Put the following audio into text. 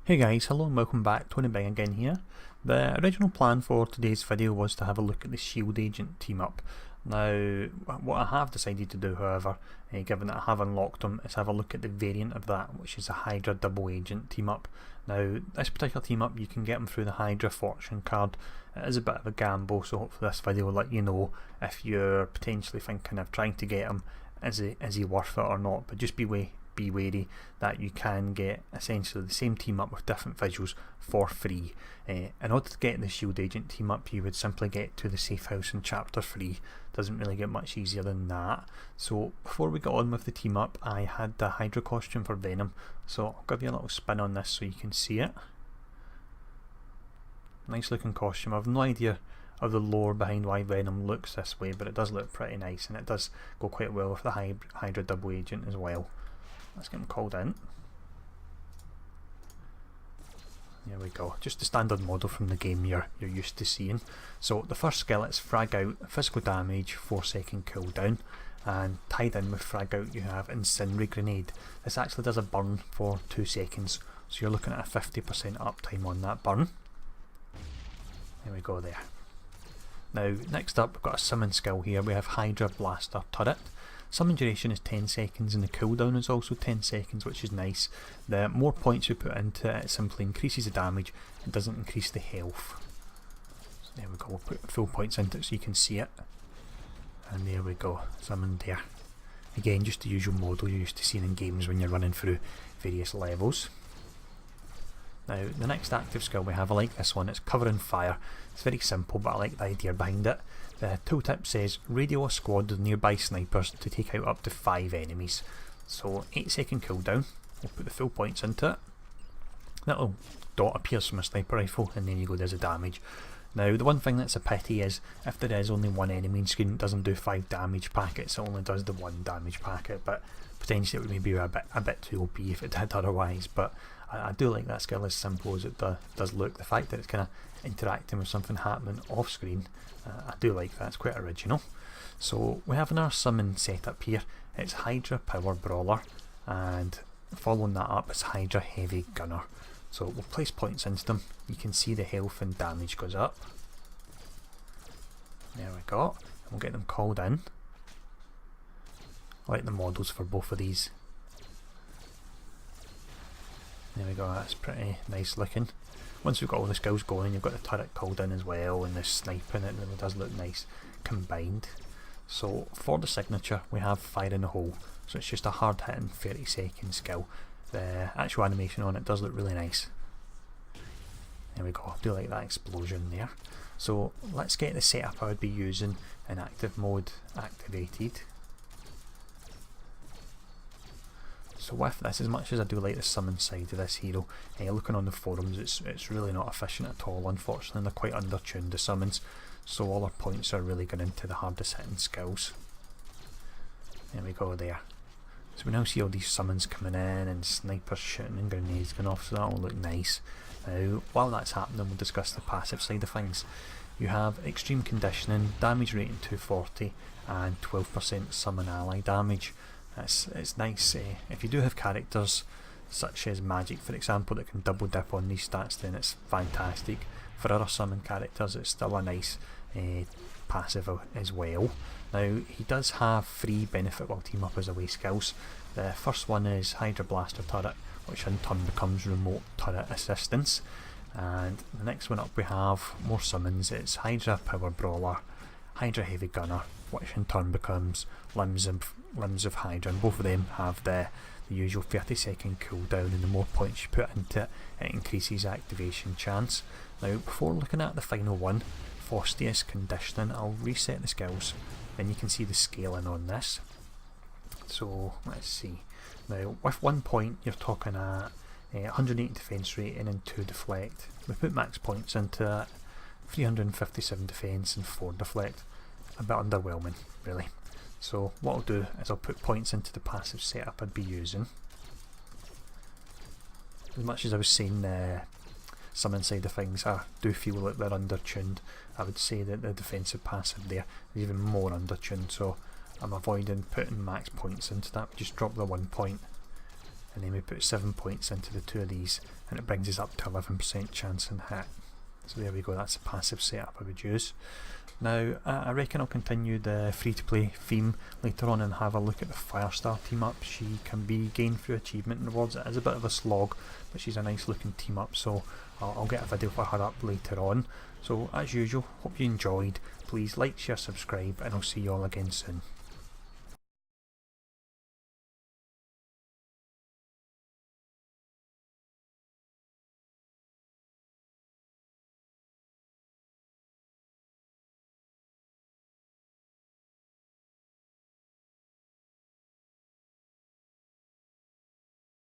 Hey guys, hello and welcome back, TonyBingGaming here. The original plan for today's video was to have a look at the Shield Agent team up. Now, what I have decided to do, however, given that I have unlocked them, is have a look at the variant of that, which is a Hydra Double Agent team up. Now, this particular team up, you can get them through the Hydra Fortune card. It is a bit of a gamble, so hopefully this video will let you know if you're potentially thinking of trying to get him, is he worth it or not, but just be wary that you can get essentially the same team up with different visuals for free. In order to get the Shield Agent team up, you would simply get to the safe house in chapter 3. Doesn't really get much easier than that. So before we get on with the team up, I had the Hydra costume for Venom, so I'll give you a little spin on this so you can see it. Nice looking costume. I've no idea of the lore behind why Venom looks this way, but it does look pretty nice, and it does go quite well with the Hydra Double Agent as well. Let's get him called in. There we go, just the standard model from the game you're used to seeing. So the first skill is Frag Out, physical damage, 4-second cooldown, and tied in with Frag Out you have Incendiary Grenade. This actually does a burn for 2 seconds, so you're looking at a 50% uptime on that burn. There we go there. Now next up we've got a summon skill here. We have Hydra Blaster Turret. Summon duration is 10 seconds and the cooldown is also 10 seconds, which is nice. The more points you put into it, it simply increases the damage, it doesn't increase the health. So there we go, we'll put full points into it so you can see it. And there we go, summoned there. Again, just the usual model you're used to seeing in games when you're running through various levels. Now the next active skill we have, I like this one, it's Covering Fire. It's very simple, but I like the idea behind it. The tooltip says radio a squad of nearby snipers to take out up to 5 enemies. So 8-second cooldown, we'll put the full points into it. That little dot appears from a sniper rifle and then you go, there's a damage. Now the one thing that's a pity is if there is only one enemy in screen, it doesn't do 5 damage packets, it only does the 1 damage packet, but potentially it would maybe be a bit too OP if it did otherwise. But I do like that skill, as simple as it does look. The fact that it's kind of interacting with something happening off screen, I do like that, it's quite original. So we have in our summon setup here, it's Hydra Power Brawler, and following that up is Hydra Heavy Gunner. So we'll place points into them, you can see the health and damage goes up. There we go, and we'll get them called in. I like the models for both of these. There we go, that's pretty nice looking. Once we've got all the skills going, you've got the turret called in as well, and the sniping, it really does look nice combined. So for the signature we have Fire in the Hole, so it's just a hard hitting 30-second skill. The actual animation on it does look really nice. There we go, I do like that explosion there. So let's get the setup I would be using in active mode activated. So with this, as much as I do like the summon side of this hero, looking on the forums, it's really not efficient at all, unfortunately. They're quite undertuned, the summons, so all our points are really going into the hardest hitting skills. There we go there. So we now see all these summons coming in and snipers shooting and grenades going off, so that will look nice. Now while that's happening, we'll discuss the passive side of things. You have Extreme Conditioning, damage rating 240 and 12% summon ally damage. It's nice. If you do have characters such as Magic, for example, that can double dip on these stats, then it's fantastic. For other summon characters, it's still a nice passive as well. Now he does have 3 benefit while team up as away skills. The first one is Hydra Blaster Turret, which in turn becomes Remote Turret Assistance, and the next one up we have more summons. It's Hydra Power Brawler, Hydra Heavy Gunner, which in turn becomes Limbs of Hydra, and both of them have the usual 30-second cooldown, and the more points you put into it, it increases activation chance. Now before looking at the final one, Faustius Conditioning, I'll reset the skills, then you can see the scaling on this. So let's see, now with 1 point you're talking at 180 defense rating and 2 deflect. We put max points into it, 357 defense and 4 deflect. A bit underwhelming really. So what I'll do is I'll put points into the passive setup I'd be using. As much as I was saying the summon side of things, I do feel like they're undertuned. I would say that the defensive passive there is even more undertuned, so I'm avoiding putting max points into that. Just drop the 1 point and then we put 7 points into the 2 of these, and it brings us up to 11% chance in hit. So there we go, that's a passive setup I would use. Now I reckon I'll continue the free-to-play theme later on and have a look at the Firestar team up. She can be gained through achievement rewards. It is a bit of a slog, but she's a nice looking team up, so I'll get a video for her up later on. So as usual, hope you enjoyed. Please like, share, subscribe, and I'll see you all again soon.